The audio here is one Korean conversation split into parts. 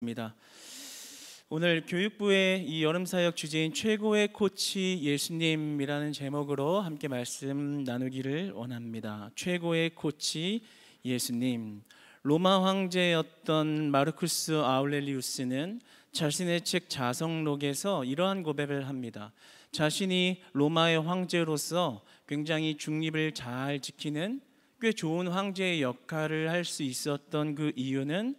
입니다. 오늘 교육부의 이 여름 사역 주제인 최고의 코치 예수님이라는 제목으로 함께 말씀 나누기를 원합니다. 최고의 코치 예수님. 로마 황제였던 마르쿠스 아울렐리우스는 자신의 책 자성록에서 이러한 고백을 합니다. 자신이 로마의 황제로서 굉장히 중립을 잘 지키는 꽤 좋은 황제의 역할을 할 수 있었던 그 이유는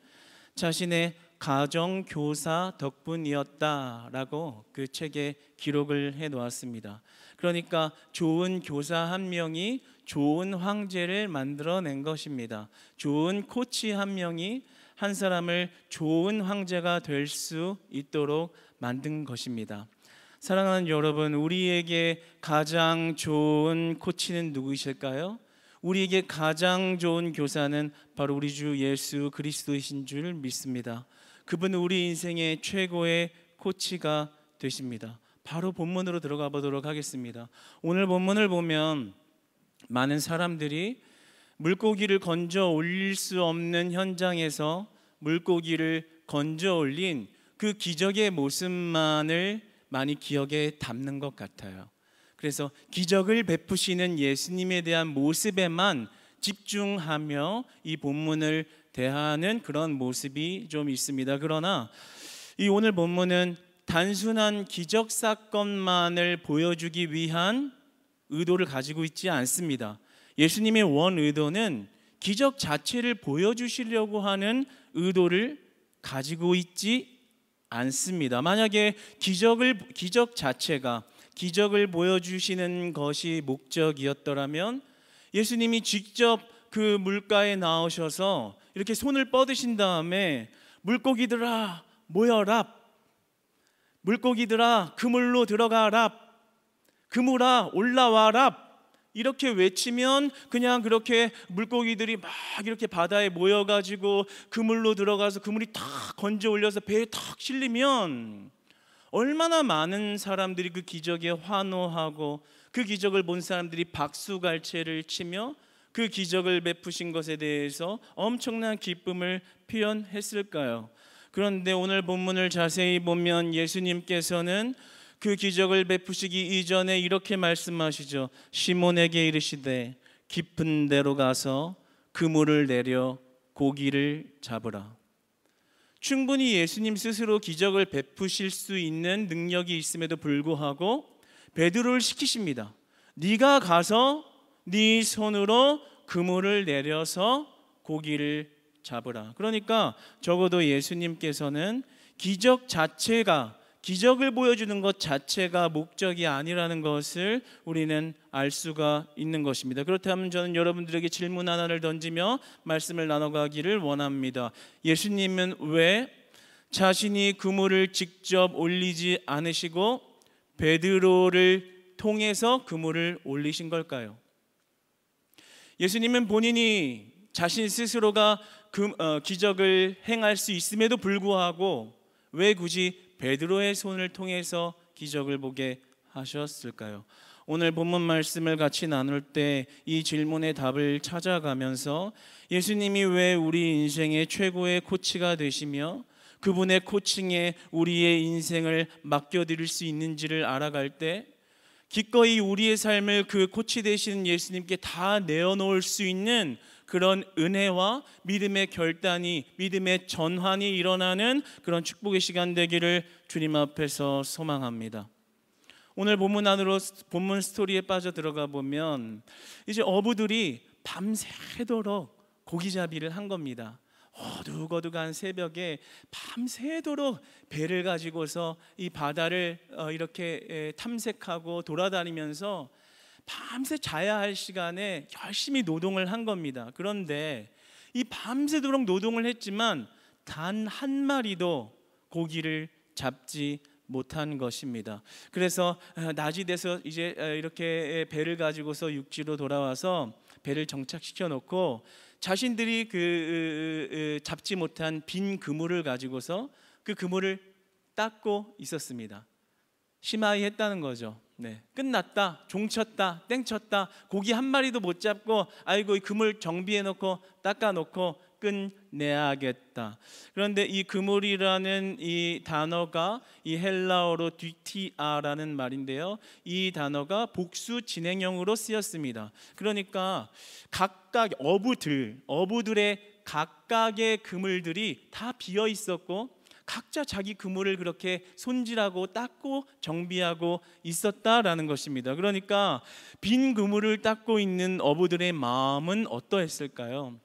자신의 가정 교사 덕분이었다라고 그 책에 기록을 해 놓았습니다. 그러니까 좋은 교사 한 명이 좋은 황제를 만들어낸 것입니다. 좋은 코치 한 명이 한 사람을 좋은 황제가 될 수 있도록 만든 것입니다. 사랑하는 여러분, 우리에게 가장 좋은 코치는 누구이실까요? 우리에게 가장 좋은 교사는 바로 우리 주 예수 그리스도이신 줄 믿습니다. 그분은 우리 인생의 최고의 코치가 되십니다. 바로 본문으로 들어가 보도록 하겠습니다. 오늘 본문을 보면 많은 사람들이 물고기를 건져 올릴 수 없는 현장에서 물고기를 건져 올린 그 기적의 모습만을 많이 기억에 담는 것 같아요. 그래서 기적을 베푸시는 예수님에 대한 모습에만 집중하며 이 본문을 대하는 그런 모습이 좀 있습니다. 그러나 이 오늘 본문은 단순한 기적 사건만을 보여주기 위한 의도를 가지고 있지 않습니다. 예수님의 원 의도는 기적 자체를 보여주시려고 하는 의도를 가지고 있지 않습니다. 만약에 기적 자체가 기적을 보여주시는 것이 목적이었더라면 예수님이 직접 그 물가에 나오셔서 이렇게 손을 뻗으신 다음에 물고기들아 모여라, 물고기들아 그물로 들어가라, 그물아 올라와라, 이렇게 외치면 그냥 그렇게 물고기들이 막 이렇게 바다에 모여가지고 그물로 들어가서 그물이 탁 건져 올려서 배에 탁 실리면 얼마나 많은 사람들이 그 기적에 환호하고 그 기적을 본 사람들이 박수갈채를 치며 그 기적을 베푸신 것에 대해서 엄청난 기쁨을 표현했을까요? 그런데 오늘 본문을 자세히 보면 예수님께서는 그 기적을 베푸시기 이전에 이렇게 말씀하시죠. 시몬에게 이르시되 깊은 데로 가서 그물을 내려 고기를 잡으라. 충분히 예수님 스스로 기적을 베푸실 수 있는 능력이 있음에도 불구하고 베드로를 시키십니다. 네가 가서 네 손으로 그물을 내려서 고기를 잡으라. 그러니까 적어도 예수님께서는 기적을 보여주는 것 자체가 목적이 아니라는 것을 우리는 알 수가 있는 것입니다. 그렇다면 저는 여러분들에게 질문 하나를 던지며 말씀을 나눠가기를 원합니다. 예수님은 왜 자신이 그물을 직접 올리지 않으시고 베드로를 통해서 그물을 올리신 걸까요? 예수님은 본인이 자신 스스로가 기적을 행할 수 있음에도 불구하고 왜 굳이 베드로의 손을 통해서 기적을 보게 하셨을까요? 오늘 본문 말씀을 같이 나눌 때 이 질문의 답을 찾아가면서 예수님이 왜 우리 인생의 최고의 코치가 되시며 그분의 코칭에 우리의 인생을 맡겨드릴 수 있는지를 알아갈 때 기꺼이 우리의 삶을 그 코치 되시는 예수님께 다 내어놓을 수 있는 그런 은혜와 믿음의 결단이, 믿음의 전환이 일어나는 그런 축복의 시간 되기를 주님 앞에서 소망합니다. 오늘 본문 안으로 본문 스토리에 빠져 들어가 보면 이제 어부들이 밤새도록 고기잡이를 한 겁니다. 어둑어둑한 새벽에 밤새도록 배를 가지고서 이 바다를 이렇게 탐색하고 돌아다니면서 밤새 자야 할 시간에 열심히 노동을 한 겁니다. 그런데 이 밤새도록 노동을 했지만 단 한 마리도 고기를 잡지 못한 것입니다. 그래서 낮이 돼서 이제 이렇게 배를 가지고서 육지로 돌아와서 배를 정착시켜 놓고 자신들이 잡지 못한 빈 그물을 가지고서 그 그물을 닦고 있었습니다. 심하이 했다는 거죠. 네, 끝났다, 종쳤다, 땡쳤다, 고기 한 마리도 못 잡고 아이고 이 그물 정비해 놓고 닦아 놓고 끝내야겠다. 그런데 이 그물이라는 이 단어가 이 헬라어로 뒤티아라는 말인데요, 이 단어가 복수 진행형으로 쓰였습니다. 그러니까 각각 어부들의 각각의 그물들이 다 비어 있었고 각자 자기 그물을 그렇게 손질하고 닦고 정비하고 있었다라는 것입니다. 그러니까 빈 그물을 닦고 있는 어부들의 마음은 어떠했을까요?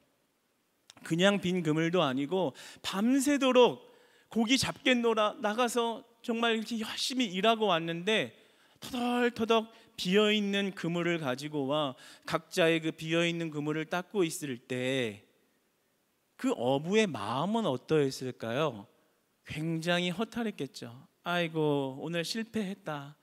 그냥 빈 그물도 아니고 밤새도록 고기 잡겠노라 나가서 정말 이렇게 열심히 일하고 왔는데 터덜터덜 비어있는 그물을 가지고 와 각자의 그 비어있는 그물을 닦고 있을 때 그 어부의 마음은 어떠했을까요? 굉장히 허탈했겠죠. 아이고 오늘 실패했다.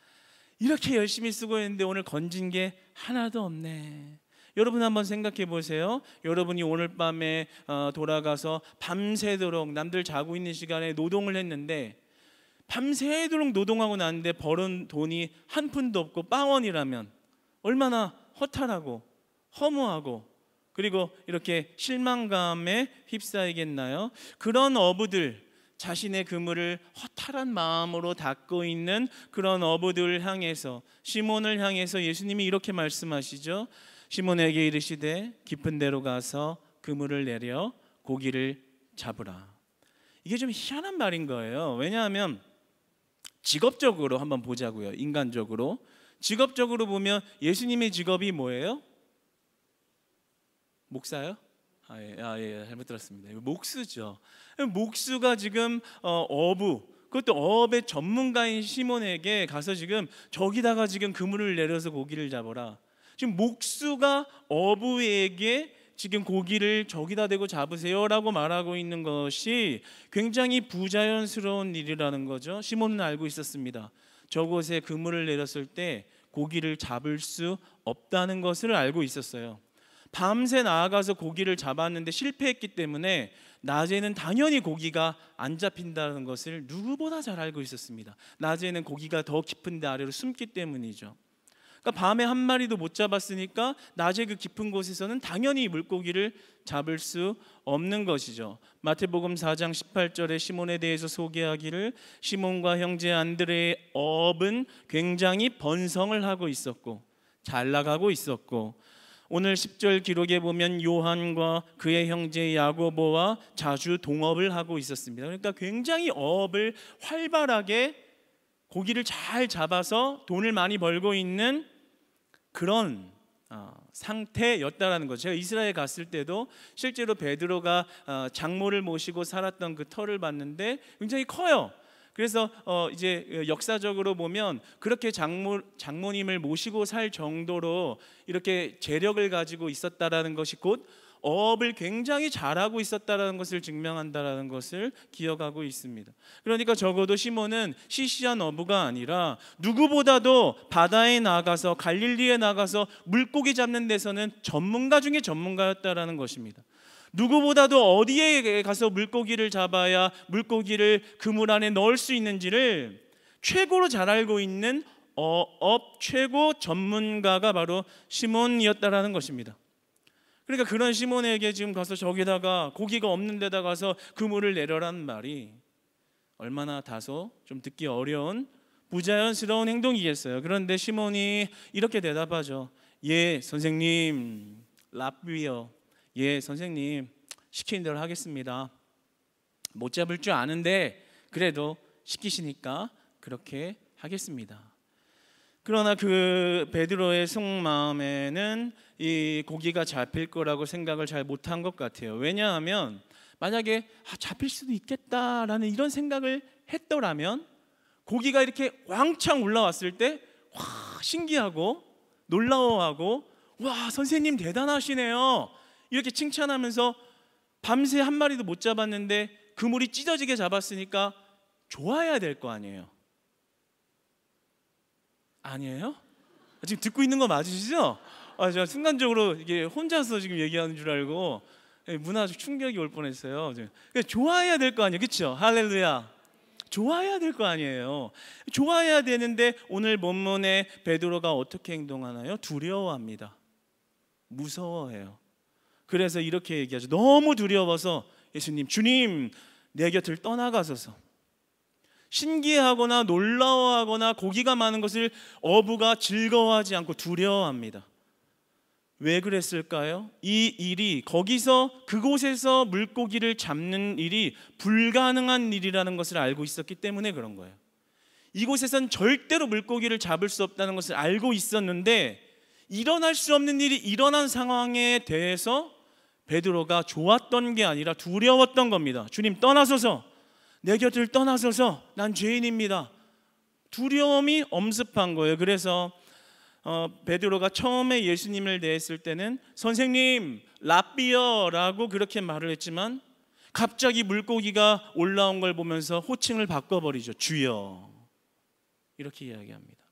이렇게 열심히 수고했는데 오늘 건진 게 하나도 없네. 여러분 한번 생각해 보세요. 여러분이 오늘 밤에 돌아가서 밤새도록 남들 자고 있는 시간에 노동을 했는데 밤새도록 노동하고 났는데 벌은 돈이 한 푼도 없고 빵원이라면 얼마나 허탈하고 허무하고 그리고 이렇게 실망감에 휩싸이겠나요? 그런 어부들, 자신의 그물을 허탈한 마음으로 닦고 있는 그런 어부들을 향해서, 시몬을 향해서 예수님이 이렇게 말씀하시죠. 시몬에게 이르시되 깊은 데로 가서 그물을 내려 고기를 잡으라. 이게 좀 희한한 말인 거예요. 왜냐하면 직업적으로 한번 보자고요. 인간적으로 직업적으로 보면 예수님의 직업이 뭐예요? 목사요? 예, 잘못 들었습니다. 목수죠. 목수가 지금 어부, 그것도 어업의 전문가인 시몬에게 가서 지금 저기다가 지금 그물을 내려서 고기를 잡아라. 지금 목수가 어부에게 지금 고기를 저기다 대고 잡으세요라고 말하고 있는 것이 굉장히 부자연스러운 일이라는 거죠. 시몬은 알고 있었습니다. 저곳에 그물을 내렸을 때 고기를 잡을 수 없다는 것을 알고 있었어요. 밤새 나아가서 고기를 잡았는데 실패했기 때문에 낮에는 당연히 고기가 안 잡힌다는 것을 누구보다 잘 알고 있었습니다. 낮에는 고기가 더 깊은 데 아래로 숨기 때문이죠. 그러니까 밤에 한 마리도 못 잡았으니까 낮에 그 깊은 곳에서는 당연히 물고기를 잡을 수 없는 것이죠. 마태복음 4장 18절에 시몬에 대해서 소개하기를 시몬과 형제 안드레의 어업은 굉장히 번성을 하고 있었고 잘 나가고 있었고, 오늘 10절 기록에 보면 요한과 그의 형제 야고보와 자주 동업을 하고 있었습니다. 그러니까 굉장히 어업을 활발하게 고기를 잘 잡아서 돈을 많이 벌고 있는 그런 상태였다라는 거죠. 제가 이스라엘 갔을 때도 실제로 베드로가 장모를 모시고 살았던 그 터를 봤는데 굉장히 커요. 그래서 이제 역사적으로 보면 그렇게 장모님을 모시고 살 정도로 이렇게 재력을 가지고 있었다라는 것이 곧 어업을 굉장히 잘하고 있었다라는 것을 증명한다라는 것을 기억하고 있습니다. 그러니까 적어도 시몬은 시시한 어부가 아니라 누구보다도 바다에 나가서 갈릴리에 나가서 물고기 잡는 데서는 전문가 중에 전문가였다라는 것입니다. 누구보다도 어디에 가서 물고기를 잡아야 물고기를 그물 안에 넣을 수 있는지를 최고로 잘 알고 있는 어업 최고 전문가가 바로 시몬이었다라는 것입니다. 그러니까 그런 시몬에게 지금 가서 저기다가 고기가 없는 데다 가서 그물을 내려라는 말이 얼마나 다소 좀 듣기 어려운 부자연스러운 행동이겠어요. 그런데 시몬이 이렇게 대답하죠. 예 선생님, 랍비요. 예 선생님, 시키는 대로 하겠습니다. 못 잡을 줄 아는데 그래도 시키시니까 그렇게 하겠습니다. 그러나 그 베드로의 속마음에는 이 고기가 잡힐 거라고 생각을 잘 못한 것 같아요. 왜냐하면 만약에 잡힐 수도 있겠다라는 이런 생각을 했더라면 고기가 이렇게 왕창 올라왔을 때 와 신기하고 놀라워하고 와 선생님 대단하시네요 이렇게 칭찬하면서 밤새 한 마리도 못 잡았는데 그물이 찢어지게 잡았으니까 좋아해야 될 거 아니에요. 아니에요? 지금 듣고 있는 거 맞으시죠? 제가 순간적으로 이게 혼자서 지금 얘기하는 줄 알고 문화적 충격이 올 뻔했어요. 좋아해야 될 거 아니에요, 그렇죠? 할렐루야. 좋아해야 될 거 아니에요. 좋아해야 되는데 오늘 본문에 베드로가 어떻게 행동하나요? 두려워합니다. 무서워해요. 그래서 이렇게 얘기하죠. 너무 두려워서 예수님, 주님 내 곁을 떠나가소서. 신기하거나 놀라워하거나 고기가 많은 것을 어부가 즐거워하지 않고 두려워합니다. 왜 그랬을까요? 이 일이 거기서 그곳에서 물고기를 잡는 일이 불가능한 일이라는 것을 알고 있었기 때문에 그런 거예요. 이곳에선 절대로 물고기를 잡을 수 없다는 것을 알고 있었는데 일어날 수 없는 일이 일어난 상황에 대해서 베드로가 좋았던 게 아니라 두려웠던 겁니다. 주님 떠나소서, 내 곁을 떠나소서, 난 죄인입니다. 두려움이 엄습한 거예요. 그래서 베드로가 처음에 예수님을 대했을 때는 선생님, 랍비어라고 그렇게 말을 했지만 갑자기 물고기가 올라온 걸 보면서 호칭을 바꿔버리죠. 주여, 이렇게 이야기합니다.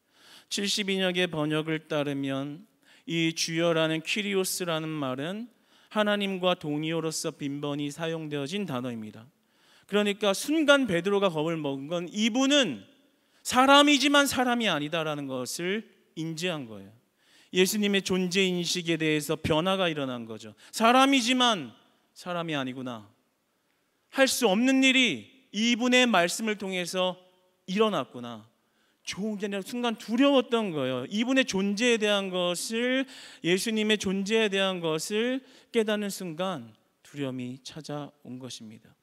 72년의 번역을 따르면 이 주여라는 퀴리오스라는 말은 하나님과 동의어로서 빈번히 사용되어진 단어입니다. 그러니까 순간 베드로가 겁을 먹은 건 이분은 사람이지만 사람이 아니다라는 것을 인지한 거예요. 예수님의 존재 인식에 대해서 변화가 일어난 거죠. 사람이지만 사람이 아니구나. 할 수 없는 일이 이분의 말씀을 통해서 일어났구나. 좋은 게 아니라 순간 두려웠던 거예요. 이분의 존재에 대한 것을, 예수님의 존재에 대한 것을 깨닫는 순간 두려움이 찾아온 것입니다.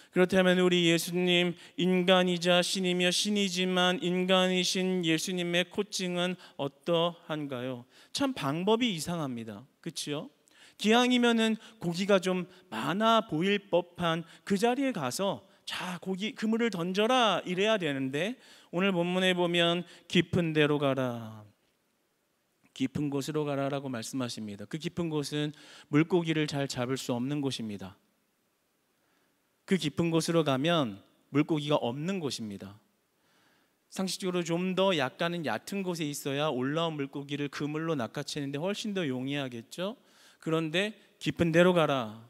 그렇다면 우리 예수님, 인간이자 신이며 신이지만 인간이신 예수님의 코칭은 어떠한가요? 참 방법이 이상합니다. 그렇죠? 기왕이면은 고기가 좀 많아 보일 법한 그 자리에 가서 자, 고기 그물을 던져라 이래야 되는데 오늘 본문에 보면 깊은 데로 가라, 깊은 곳으로 가라라고 말씀하십니다. 그 깊은 곳은 물고기를 잘 잡을 수 없는 곳입니다. 그 깊은 곳으로 가면 물고기가 없는 곳입니다. 상식적으로 좀 더 약간은 얕은 곳에 있어야 올라온 물고기를 그물로 낚아채는데 훨씬 더 용이하겠죠. 그런데 깊은 데로 가라,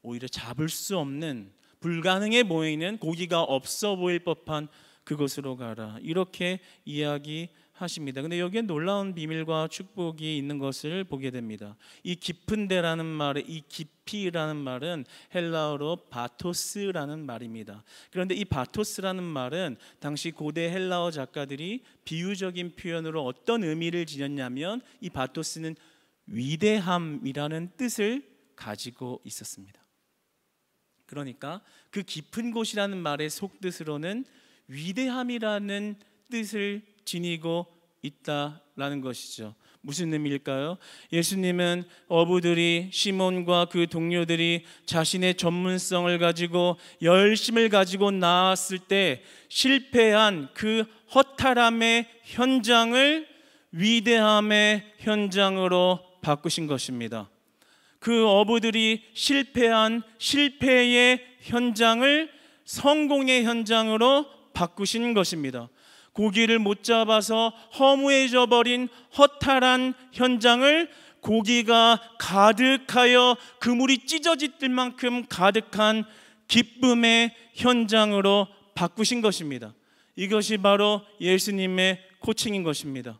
오히려 잡을 수 없는, 불가능해 보이는, 고기가 없어 보일 법한 그곳으로 가라, 이렇게 이야기하십니다. 근데 여기에 놀라운 비밀과 축복이 있는 것을 보게 됩니다. 이 깊은 데라는 말의 이 깊이라는 말은 헬라어로 바토스라는 말입니다. 그런데 이 바토스라는 말은 당시 고대 헬라어 작가들이 비유적인 표현으로 어떤 의미를 지녔냐면 이 바토스는 위대함이라는 뜻을 가지고 있었습니다. 그러니까 그 깊은 곳이라는 말의 속뜻으로는 위대함이라는 뜻을 지니고 있다라는 것이죠. 무슨 의미일까요? 예수님은 어부들이, 시몬과 그 동료들이 자신의 전문성을 가지고 열심을 가지고 나왔을 때 실패한 그 허탈함의 현장을 위대함의 현장으로 바꾸신 것입니다. 그 어부들이 실패한 실패의 현장을 성공의 현장으로 바꾸신 것입니다. 고기를 못 잡아서 허무해져 버린 허탈한 현장을 고기가 가득하여 그물이 찢어질 만큼 가득한 기쁨의 현장으로 바꾸신 것입니다. 이것이 바로 예수님의 코칭인 것입니다.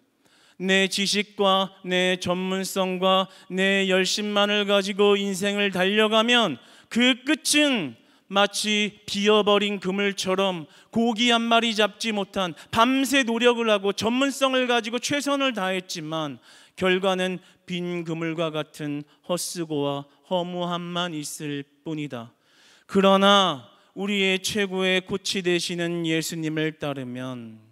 내 지식과 내 전문성과 내 열심만을 가지고 인생을 달려가면 그 끝은 마치 비어버린 그물처럼 고기 한 마리 잡지 못한, 밤새 노력을 하고 전문성을 가지고 최선을 다했지만 결과는 빈 그물과 같은 헛수고와 허무함만 있을 뿐이다. 그러나 우리의 최고의 코치 되시는 예수님을 따르면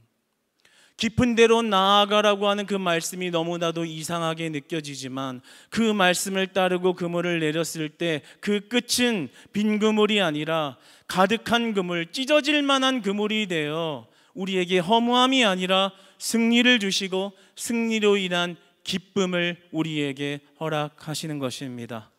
깊은 데로 나아가라고 하는 그 말씀이 너무나도 이상하게 느껴지지만 그 말씀을 따르고 그물을 내렸을 때 그 끝은 빈 그물이 아니라 가득한 그물, 찢어질 만한 그물이 되어 우리에게 허무함이 아니라 승리를 주시고 승리로 인한 기쁨을 우리에게 허락하시는 것입니다.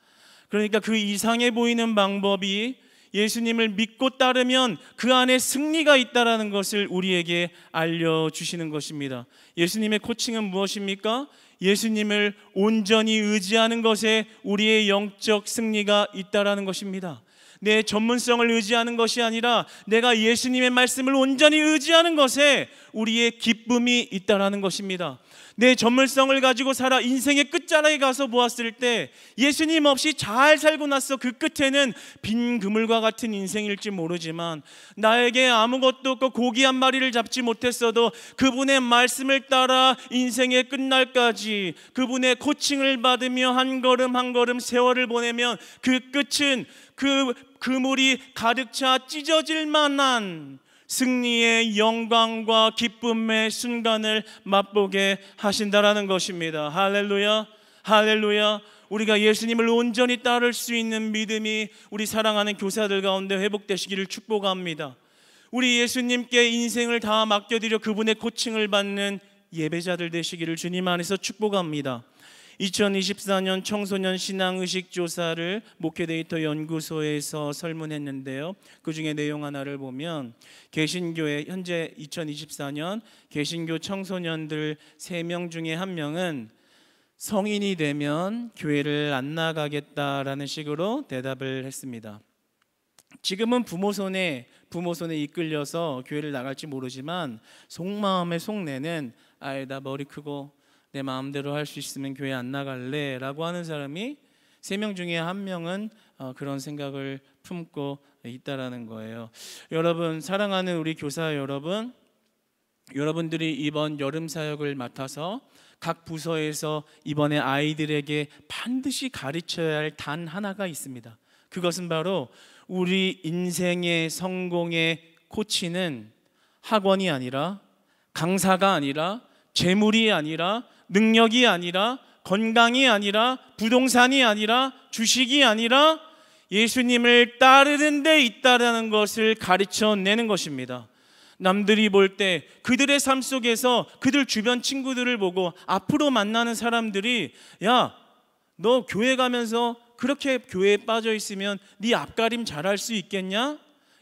그러니까 그 이상해 보이는 방법이 예수님을 믿고 따르면 그 안에 승리가 있다는 것을 우리에게 알려주시는 것입니다. 예수님의 코칭은 무엇입니까? 예수님을 온전히 의지하는 것에 우리의 영적 승리가 있다는 것입니다. 내 전문성을 의지하는 것이 아니라 내가 예수님의 말씀을 온전히 의지하는 것에 우리의 기쁨이 있다는 것입니다. 내 전물성을 가지고 살아 인생의 끝자락에 가서 보았을 때 예수님 없이 잘 살고 나서 그 끝에는 빈 그물과 같은 인생일지 모르지만, 나에게 아무것도 없고 고기 한 마리를 잡지 못했어도 그분의 말씀을 따라 인생의 끝날까지 그분의 코칭을 받으며 한 걸음 한 걸음 세월을 보내면 그 끝은 그 그물이 가득 차 찢어질 만한 승리의 영광과 기쁨의 순간을 맛보게 하신다라는 것입니다. 할렐루야, 할렐루야. 우리가 예수님을 온전히 따를 수 있는 믿음이 우리 사랑하는 교사들 가운데 회복되시기를 축복합니다. 우리 예수님께 인생을 다 맡겨드려 그분의 코칭을 받는 예배자들 되시기를 주님 안에서 축복합니다. 2024년 청소년 신앙의식 조사를 목회데이터 연구소에서 설문했는데요, 그 중에 내용 하나를 보면 개신교의 현재 2024년 개신교 청소년들 3명 중에 1명은 성인이 되면 교회를 안 나가겠다라는 식으로 대답을 했습니다. 지금은 부모 손에 이끌려서 교회를 나갈지 모르지만 속마음의 속내는 나 머리 크고 내 마음대로 할 수 있으면 교회 안 나갈래 라고 하는 사람이 3명 중에 1명은 그런 생각을 품고 있다라는 거예요. 여러분, 사랑하는 우리 교사 여러분, 여러분들이 이번 여름 사역을 맡아서 각 부서에서 이번에 아이들에게 반드시 가르쳐야 할 단 하나가 있습니다. 그것은 바로 우리 인생의 성공의 코치는 학원이 아니라, 강사가 아니라, 재물이 아니라, 능력이 아니라, 건강이 아니라, 부동산이 아니라, 주식이 아니라 예수님을 따르는 데 있다라는 것을 가르쳐내는 것입니다. 남들이 볼 때 그들의 삶 속에서 그들 주변 친구들을 보고 앞으로 만나는 사람들이 야, 너 교회 가면서 그렇게 교회에 빠져 있으면 네 앞가림 잘할 수 있겠냐?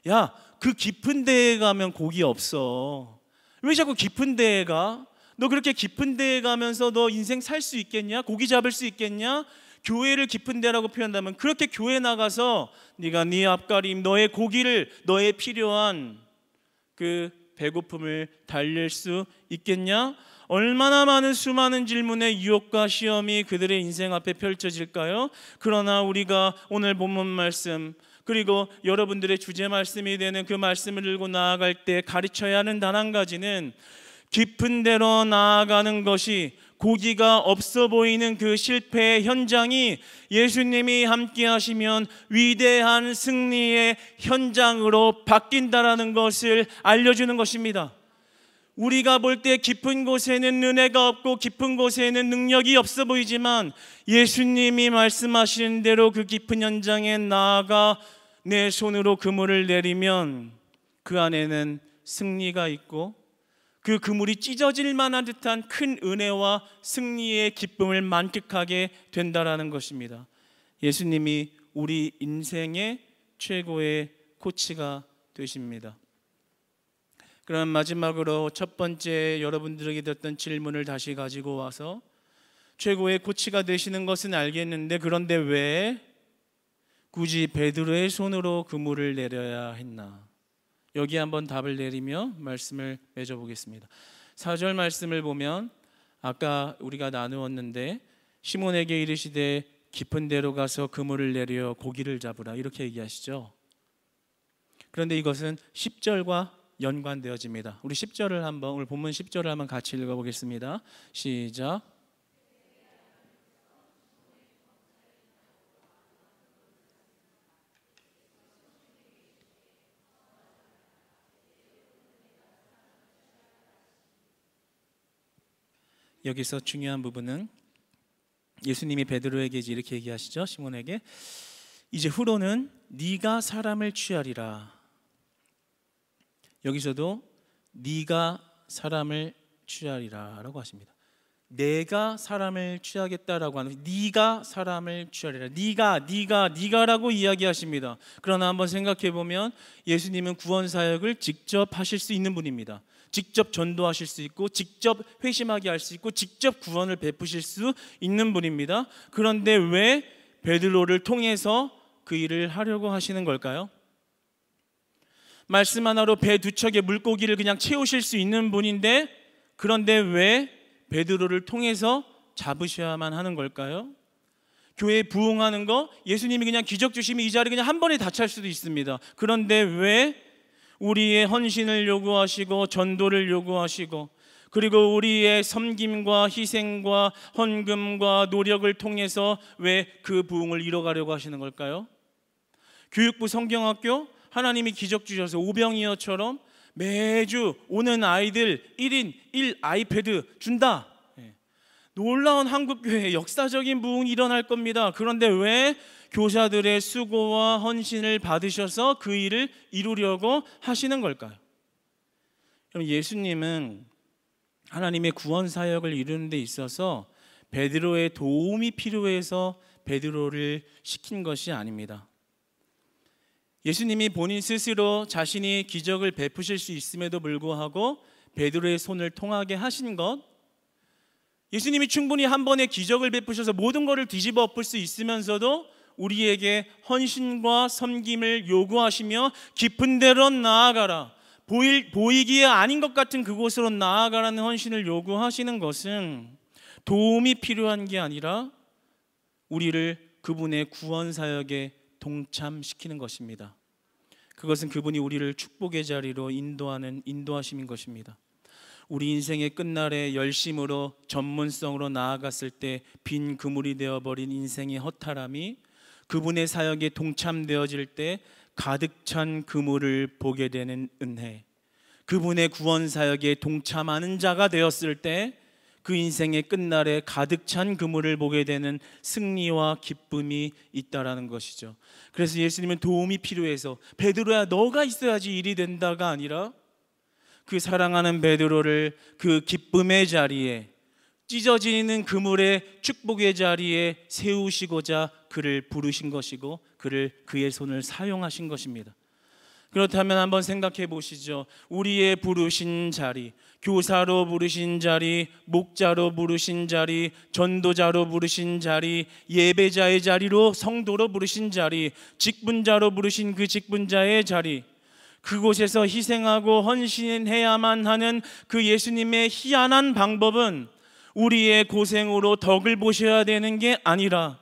야, 그 깊은 데에 가면 고기 없어. 왜 자꾸 깊은 데에 가? 너 그렇게 깊은 데에 가면서 너 인생 살 수 있겠냐? 고기 잡을 수 있겠냐? 교회를 깊은 데라고 표현한다면 그렇게 교회 나가서 네가 네 앞가림, 너의 고기를, 너의 필요한 그 배고픔을 달랠 수 있겠냐? 얼마나 많은 수많은 질문의 유혹과 시험이 그들의 인생 앞에 펼쳐질까요? 그러나 우리가 오늘 본문 말씀, 그리고 여러분들의 주제 말씀이 되는 그 말씀을 들고 나아갈 때 가르쳐야 하는 단 한 가지는, 깊은 데로 나아가는 것이 고기가 없어 보이는 그 실패의 현장이 예수님이 함께 하시면 위대한 승리의 현장으로 바뀐다라는 것을 알려주는 것입니다. 우리가 볼 때 깊은 곳에는 은혜가 없고 깊은 곳에는 능력이 없어 보이지만 예수님이 말씀하시는 대로 그 깊은 현장에 나아가 내 손으로 그물을 내리면 그 안에는 승리가 있고 그 그물이 찢어질 만한 듯한 큰 은혜와 승리의 기쁨을 만끽하게 된다라는 것입니다. 예수님이 우리 인생의 최고의 코치가 되십니다. 그럼 마지막으로 첫 번째 여러분들에게 드렸던 질문을 다시 가지고 와서, 최고의 코치가 되시는 것은 알겠는데 그런데 왜 굳이 베드로의 손으로 그물을 내려야 했나? 여기에 한번 답을 내리며 말씀을 맺어보겠습니다. 4절 말씀을 보면 아까 우리가 나누었는데 시몬에게 이르시되 깊은 데로 가서 그물을 내려 고기를 잡으라, 이렇게 얘기하시죠. 그런데 이것은 10절과 연관되어집니다. 우리 10절을 한번, 오늘 본문 10절을 한번 같이 읽어보겠습니다. 시작. 여기서 중요한 부분은 예수님이 베드로에게 이렇게 얘기하시죠. 시몬에게 이제 후로는 네가 사람을 취하리라. 여기서도 네가 사람을 취하리라 라고 하십니다. 내가 사람을 취하겠다라고 하는, 네가 사람을 취하리라, 네가라고 이야기하십니다. 그러나 한번 생각해 보면 예수님은 구원 사역을 직접 하실 수 있는 분입니다. 직접 전도하실 수 있고, 직접 회심하게 할 수 있고, 직접 구원을 베푸실 수 있는 분입니다. 그런데 왜 베드로를 통해서 그 일을 하려고 하시는 걸까요? 말씀 하나로 배 두 척의 물고기를 그냥 채우실 수 있는 분인데, 그런데 왜 베드로를 통해서 잡으셔야만 하는 걸까요? 교회에 부흥하는 거 예수님이 그냥 기적 주시면 이 자리 그냥 한 번에 다 찰 수도 있습니다. 그런데 왜 우리의 헌신을 요구하시고 전도를 요구하시고 그리고 우리의 섬김과 희생과 헌금과 노력을 통해서 왜 그 부흥을 이뤄가려고 하시는 걸까요? 교육부 성경학교 하나님이 기적 주셔서 오병이어처럼 매주 오는 아이들 1인 1 아이패드 준다. 놀라운 한국교회 역사적인 부흥이 일어날 겁니다. 그런데 왜 교사들의 수고와 헌신을 받으셔서 그 일을 이루려고 하시는 걸까요? 그럼 예수님은 하나님의 구원 사역을 이루는 데 있어서 베드로의 도움이 필요해서 베드로를 시킨 것이 아닙니다. 예수님이 본인 스스로 자신이 기적을 베푸실 수 있음에도 불구하고 베드로의 손을 통하게 하신 것, 예수님이 충분히 한 번에 기적을 베푸셔서 모든 것을 뒤집어 엎을 수 있으면서도 우리에게 헌신과 섬김을 요구하시며 깊은 데로 나아가라, 보이기에 아닌 것 같은 그곳으로 나아가라는 헌신을 요구하시는 것은 도움이 필요한 게 아니라 우리를 그분의 구원 사역에 동참시키는 것입니다. 그것은 그분이 우리를 축복의 자리로 인도하심인 것입니다. 우리 인생의 끝날에 열심으로 전문성으로 나아갔을 때 빈 그물이 되어버린 인생의 허탈함이 그분의 사역에 동참되어질 때 가득 찬 그물을 보게 되는 은혜, 그분의 구원 사역에 동참하는 자가 되었을 때 그 인생의 끝날에 가득 찬 그물을 보게 되는 승리와 기쁨이 있다라는 것이죠. 그래서 예수님은 도움이 필요해서 베드로야 너가 있어야지 일이 된다가 아니라 그 사랑하는 베드로를 그 기쁨의 자리에, 찢어지는 그물의 축복의 자리에 세우시고자 그를 부르신 것이고 그의 손을 사용하신 것입니다. 그렇다면 한번 생각해 보시죠. 우리의 부르신 자리, 교사로 부르신 자리, 목자로 부르신 자리, 전도자로 부르신 자리, 예배자의 자리로 성도로 부르신 자리, 직분자로 부르신 그 직분자의 자리, 그곳에서 희생하고 헌신해야만 하는 그 예수님의 희한한 방법은 우리의 고생으로 덕을 보셔야 되는 게 아니라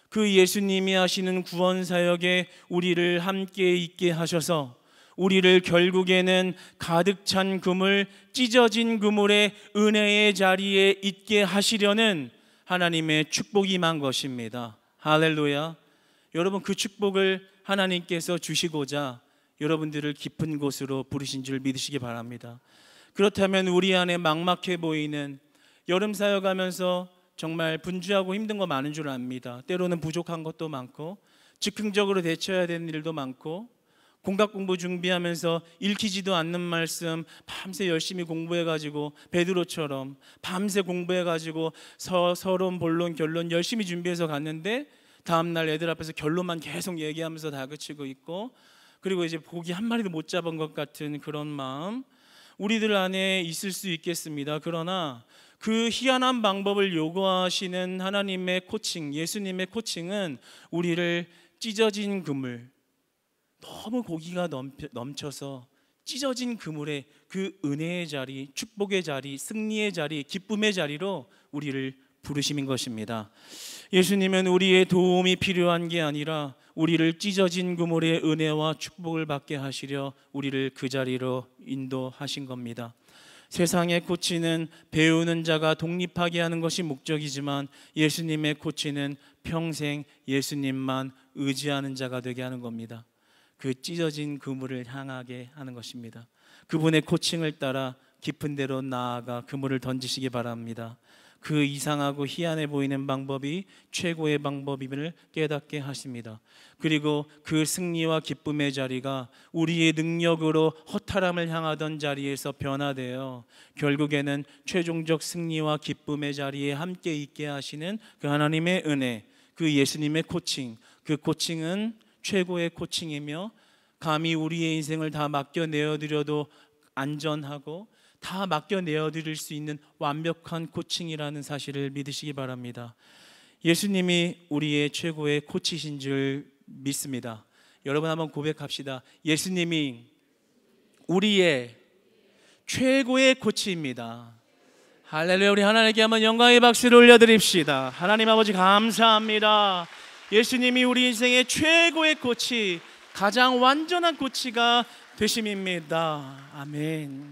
그 예수님이 하시는 구원 사역에 우리를 함께 있게 하셔서 우리를 결국에는 가득 찬 그물, 찢어진 그물의 은혜의 자리에 있게 하시려는 하나님의 축복이 임한 것입니다. 할렐루야. 여러분, 그 축복을 하나님께서 주시고자 여러분들을 깊은 곳으로 부르신 줄 믿으시기 바랍니다. 그렇다면 우리 안에 막막해 보이는, 여름 사역하면서 정말 분주하고 힘든 거 많은 줄 압니다. 때로는 부족한 것도 많고 즉흥적으로 대처해야 되는 일도 많고 공각 공부 준비하면서 읽히지도 않는 말씀 밤새 열심히 공부해가지고 베드로처럼 밤새 공부해가지고 서론, 본론, 결론 열심히 준비해서 갔는데 다음날 애들 앞에서 결론만 계속 얘기하면서 다그치고 있고, 그리고 이제 고기 한 마리도 못 잡은 것 같은 그런 마음 우리들 안에 있을 수 있겠습니다. 그러나 그 희한한 방법을 요구하시는 하나님의 코칭, 예수님의 코칭은 우리를 찢어진 그물, 너무 고기가 넘쳐서 찢어진 그물에 그 은혜의 자리, 축복의 자리, 승리의 자리, 기쁨의 자리로 우리를 부르심인 것입니다. 예수님은 우리의 도움이 필요한 게 아니라 우리를 찢어진 그물의 은혜와 축복을 받게 하시려 우리를 그 자리로 인도하신 겁니다. 세상의 코치는 배우는 자가 독립하게 하는 것이 목적이지만 예수님의 코치는 평생 예수님만 의지하는 자가 되게 하는 겁니다. 그 찢어진 그물을 향하게 하는 것입니다. 그분의 코칭을 따라 깊은 데로 나아가 그물을 던지시기 바랍니다. 그 이상하고 희한해 보이는 방법이 최고의 방법임을 깨닫게 하십니다. 그리고 그 승리와 기쁨의 자리가 우리의 능력으로 허탈함을 향하던 자리에서 변화되어 결국에는 최종적 승리와 기쁨의 자리에 함께 있게 하시는 그 하나님의 은혜, 그 예수님의 코칭, 그 코칭은 최고의 코칭이며 감히 우리의 인생을 다 맡겨내어 드려도 안전하고 다 맡겨내어 드릴 수 있는 완벽한 코칭이라는 사실을 믿으시기 바랍니다. 예수님이 우리의 최고의 코치신 줄 믿습니다. 여러분 한번 고백합시다. 예수님이 우리의 최고의 코치입니다. 할렐루야. 우리 하나님께 한번 영광의 박수를 올려드립시다. 하나님 아버지 감사합니다. 예수님이 우리 인생의 최고의 코치, 가장 완전한 코치가 되심입니다. 아멘.